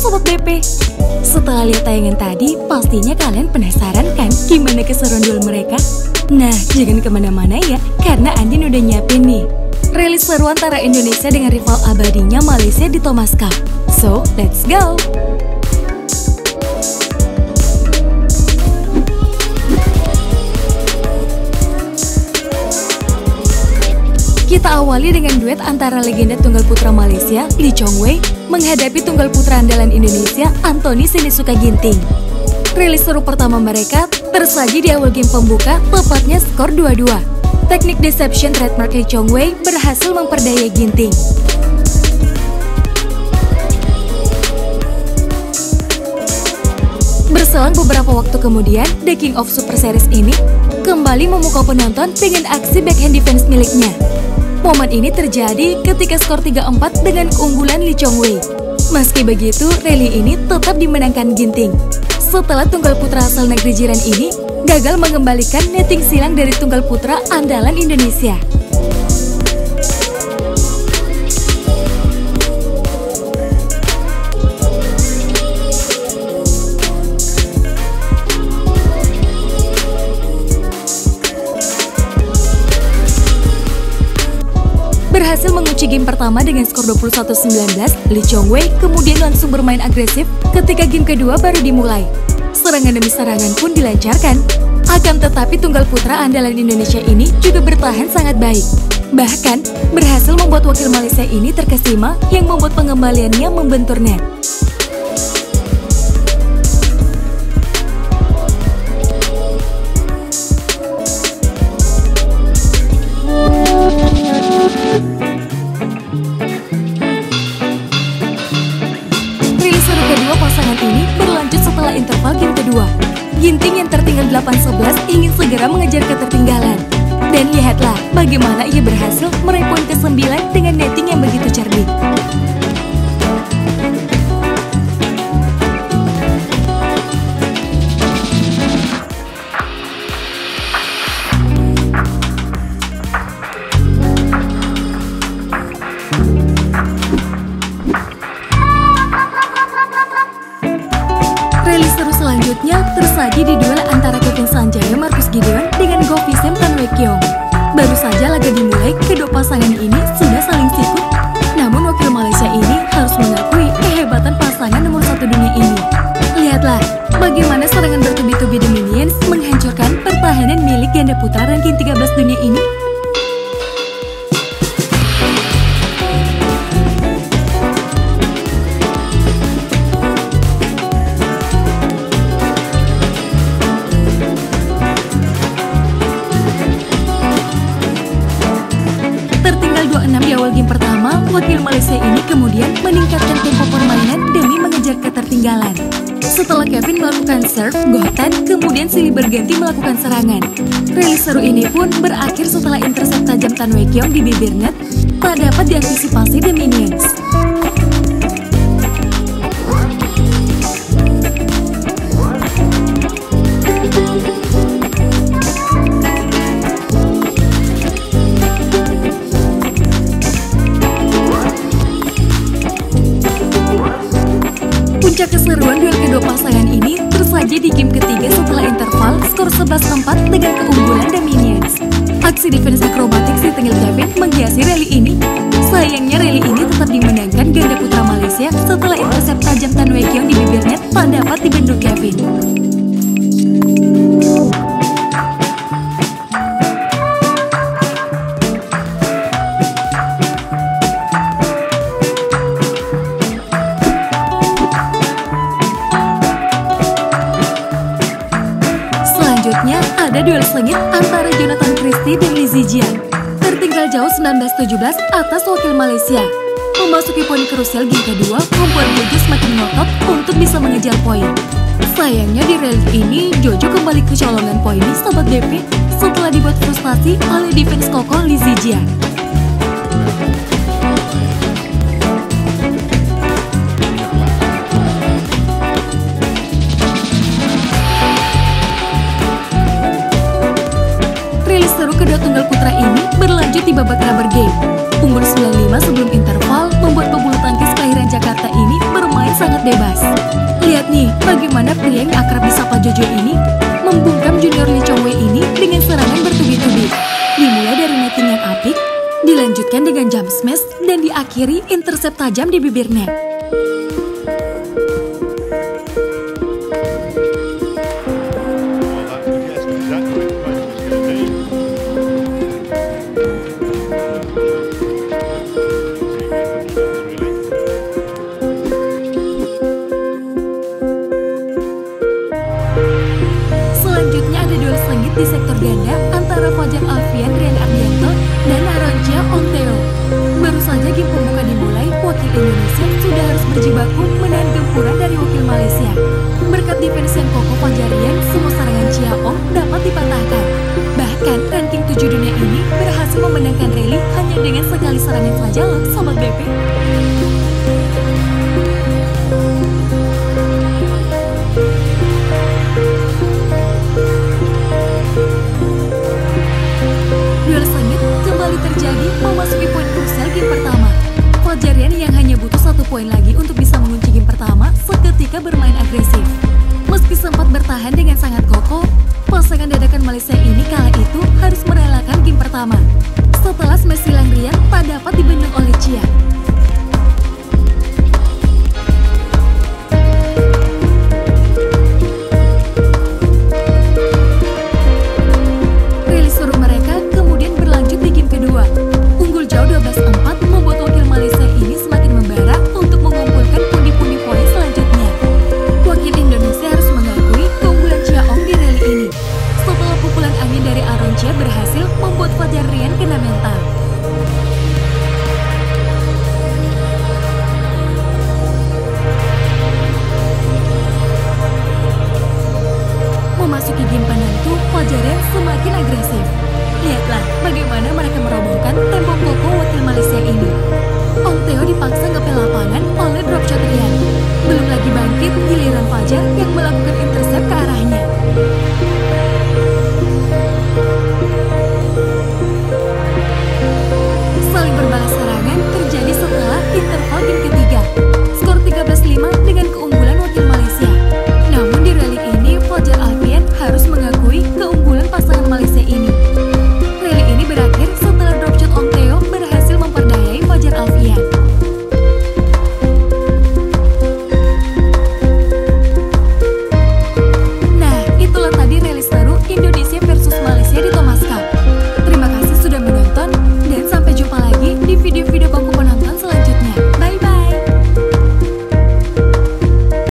Sobat BP. Setelah lihat tayangan tadi, pastinya kalian penasaran kan gimana keseruan duel mereka? Nah, jangan kemana-mana ya, karena Andin udah nyiapin nih rilis seru antara Indonesia dengan rival abadinya Malaysia di Thomas Cup. So, let's go! Kita awali dengan duet antara legenda tunggal putra Malaysia, Lee Chong Wei, menghadapi tunggal putra andalan Indonesia, Anthony Sinisuka Ginting. Rilis seru pertama mereka tersaji di awal game pembuka, tepatnya skor 2-2. Teknik deception trademark Lee Chong Wei berhasil memperdaya Ginting. Berselang beberapa waktu kemudian, The King of Super Series ini kembali memukau penonton dengan aksi backhand defense miliknya. Momen ini terjadi ketika skor 3-4 dengan keunggulan Lee Chong Wei. Meski begitu, rally ini tetap dimenangkan Ginting. Setelah tunggal putra asal negeri jiran ini gagal mengembalikan netting silang dari tunggal putra andalan Indonesia. Berhasil mengunci game pertama dengan skor 21-19, Lee Chong Wei kemudian langsung bermain agresif ketika game kedua baru dimulai. Serangan demi serangan pun dilancarkan. Akan tetapi tunggal putra andalan Indonesia ini juga bertahan sangat baik. Bahkan, berhasil membuat wakil Malaysia ini terkesima yang membuat pengembaliannya membentur net. Pasangan ini berlanjut setelah interval game kedua. Ginting yang tertinggal 8-11 ingin segera mengejar ketertinggalan. Dan lihatlah bagaimana ia berhasil meraih poin ke-9 dengan netting yang begitu cerdik. Rilis seru selanjutnya tersaji di duel antara Kevin Sanjaya Marcus Gideon dengan Go Visem Tan Wek Keong. Baru saja laga dimulai, kedua pasangan ini sudah saling sikut. Namun wakil Malaysia ini harus mengakui kehebatan pasangan nomor 1 dunia ini. Lihatlah bagaimana serangan bertubi-tubi The Minions menghancurkan pertahanan milik ganda putra ranking 13 dunia ini. Di awal game pertama, wakil Malaysia ini kemudian meningkatkan tempo permainan demi mengejar ketertinggalan. Setelah Kevin melakukan serve, Gohtan, kemudian silih berganti melakukan serangan. Rilis seru ini pun berakhir setelah intercept tajam Tan Wek Keong di bibir net tak dapat diantisipasi The Minions. Puncak keseruan duel kedua pasangan ini tersaji di game ketiga setelah interval skor 11-4 dengan keunggulan The Minions. Aksi defense akrobatik si tengil Kevin menghiasi rally ini. Sayangnya rally ini tetap dimenangkan ganda putra Malaysia setelah intercept tajam Tan Wek Keong di bibir net tak dapat dibendung Kevin. Selanjutnya ada duel sengit antara Jonathan Christie dan Lee Zijian. Tertinggal jauh 19-17 atas wakil Malaysia. Memasuki poin krusial game kedua membuat Jojo semakin ngotot untuk bisa mengejar poin. Sayangnya di rally ini Jojo kembali kecolongan poinnya Sobat BP setelah dibuat frustasi oleh defense kokoh Lee Zijian. Rilis seru kedua tunggal putra ini berlanjut di babak rubber game. Unggul 9-5 sebelum interval membuat pebulu tangkis kelahiran Jakarta ini bermain sangat bebas. Lihat nih, bagaimana pria yang akrab disapa Jojo ini membungkam junior Lee Chong Wei ini dengan serangan bertubi-tubi. Dimulai dari netting yang apik, dilanjutkan dengan jump smash, dan diakhiri intercept tajam di bibir net. Di sektor ganda antara Fajar Alfian, Rian Ardianto, dan Aroncia Onteo. Baru saja game pembuka dimulai, wakil Indonesia sudah harus berjibaku menahan gempuran dari wakil Malaysia. Berkat defense yang kokoh Fajarian, semua serangan Chiaom dapat dipatahkan. Bahkan ranking 7 dunia ini berhasil memenangkan rally hanya dengan sekali serangan saja loh, Sobat BP. Duel sengit kembali terjadi memasuki poin krusial game pertama. Fajarian yang hanya butuh 1 poin lagi untuk bisa mengunci game pertama seketika bermain agresif. Meski sempat bertahan dengan sangat kokoh, pasangan dadakan Malaysia ini kala itu harus merelakan game pertama. Setelah smash silang Rian tak dapat dibendung oleh Chia. Berhasil membuat Fajar Rian